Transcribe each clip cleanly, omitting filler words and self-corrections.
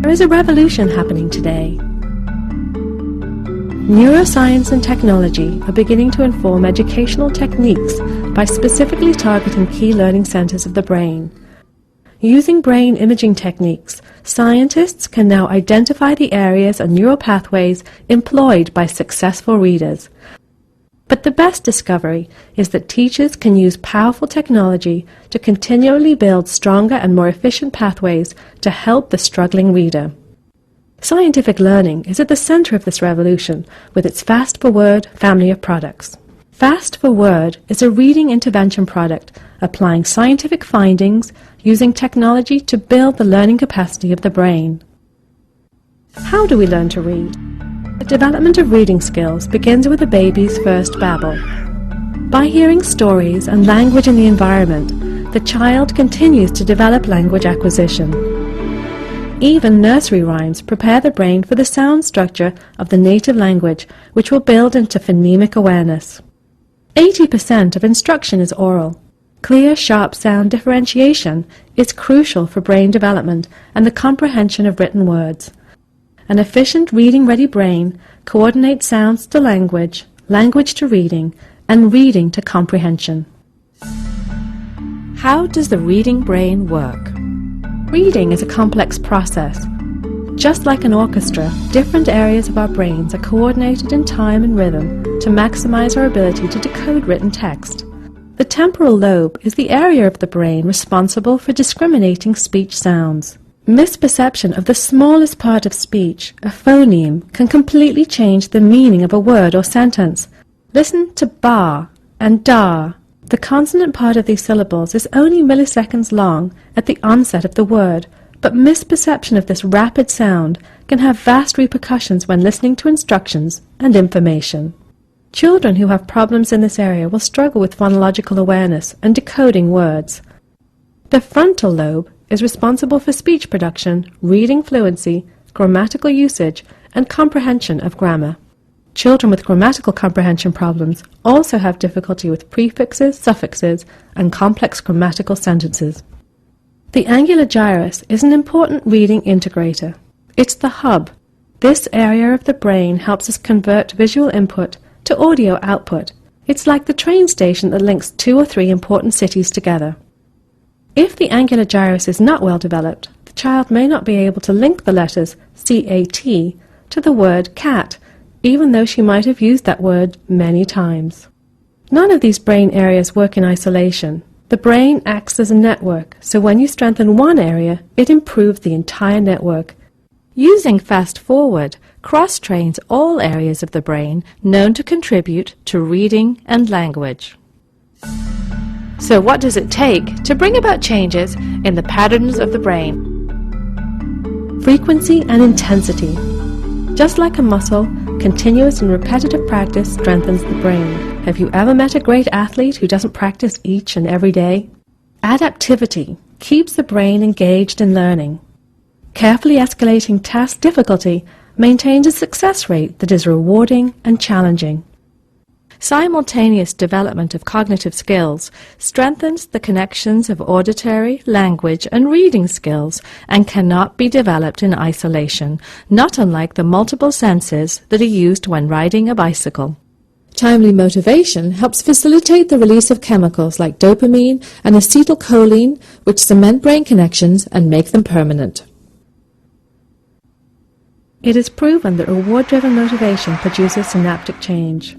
There is a revolution happening today. Neuroscience and technology are beginning to inform educational techniques by specifically targeting key learning centers of the brain. Using brain imaging techniques, scientists can now identify the areas and neural pathways employed by successful readers. But the best discovery is that teachers can use powerful technology to continually build stronger and more efficient pathways to help the struggling reader. Scientific learning is at the center of this revolution with its Fast4Word family of products. Fast4Word is a reading intervention product applying scientific findings using technology to build the learning capacity of the brain. How do we learn to read? The development of reading skills begins with a baby's first babble. By hearing stories and language in the environment, the child continues to develop language acquisition. Even nursery rhymes prepare the brain for the sound structure of the native language, which will build into phonemic awareness. 80% of instruction is oral. Clear, sharp sound differentiation is crucial for brain development and the comprehension of written words. An efficient reading-ready brain coordinates sounds to language, language to reading, and reading to comprehension. How does the reading brain work? Reading is a complex process. Just like an orchestra, different areas of our brains are coordinated in time and rhythm to maximize our ability to decode written text. The temporal lobe is the area of the brain responsible for discriminating speech sounds. Misperception of the smallest part of speech, a phoneme, can completely change the meaning of a word or sentence. Listen to ba and da. The consonant part of these syllables is only milliseconds long at the onset of the word, but misperception of this rapid sound can have vast repercussions when listening to instructions and information. Children who have problems in this area will struggle with phonological awareness and decoding words. The frontal lobe is responsible for speech production, reading fluency, grammatical usage, and comprehension of grammar. Children with grammatical comprehension problems also have difficulty with prefixes, suffixes, and complex grammatical sentences. The angular gyrus is an important reading integrator. It's the hub. This area of the brain helps us convert visual input to audio output. It's like the train station that links 2 or 3 important cities together. If the angular gyrus is not well developed, the child may not be able to link the letters C-A-T to the word cat, even though she might have used that word many times. None of these brain areas work in isolation. The brain acts as a network, so when you strengthen one area, it improves the entire network. Using Fast4Word cross-trains all areas of the brain known to contribute to reading and language. So what does it take to bring about changes in the patterns of the brain? Frequency and intensity. Just like a muscle, continuous and repetitive practice strengthens the brain. Have you ever met a great athlete who doesn't practice each and every day? Adaptivity keeps the brain engaged in learning. Carefully escalating task difficulty maintains a success rate that is rewarding and challenging. Simultaneous development of cognitive skills strengthens the connections of auditory, language, and reading skills and cannot be developed in isolation, not unlike the multiple senses that are used when riding a bicycle. Timely motivation helps facilitate the release of chemicals like dopamine and acetylcholine, which cement brain connections and make them permanent. It is proven that reward-driven motivation produces synaptic change.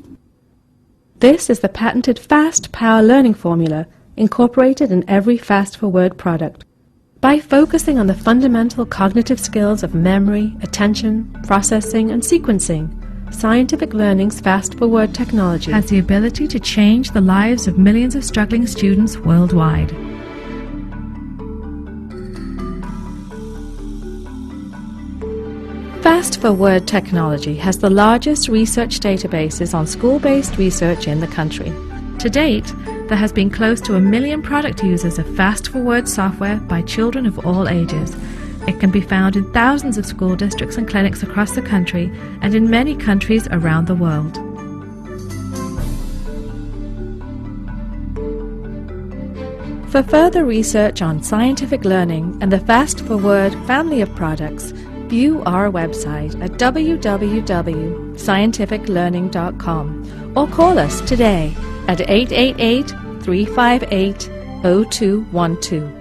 This is the patented Fast Power Learning Formula incorporated in every Fast4Word product. By focusing on the fundamental cognitive skills of memory, attention, processing, and sequencing, Scientific Learning's Fast4Word technology has the ability to change the lives of millions of struggling students worldwide. Fast4Word technology has the largest research databases on school-based research in the country. To date, there has been close to 1 million product users of Fast4Word software by children of all ages. It can be found in thousands of school districts and clinics across the country and in many countries around the world. For further research on scientific learning and the Fast4Word family of products, View our website at www.scientificlearning.com or call us today at 888-358-0212.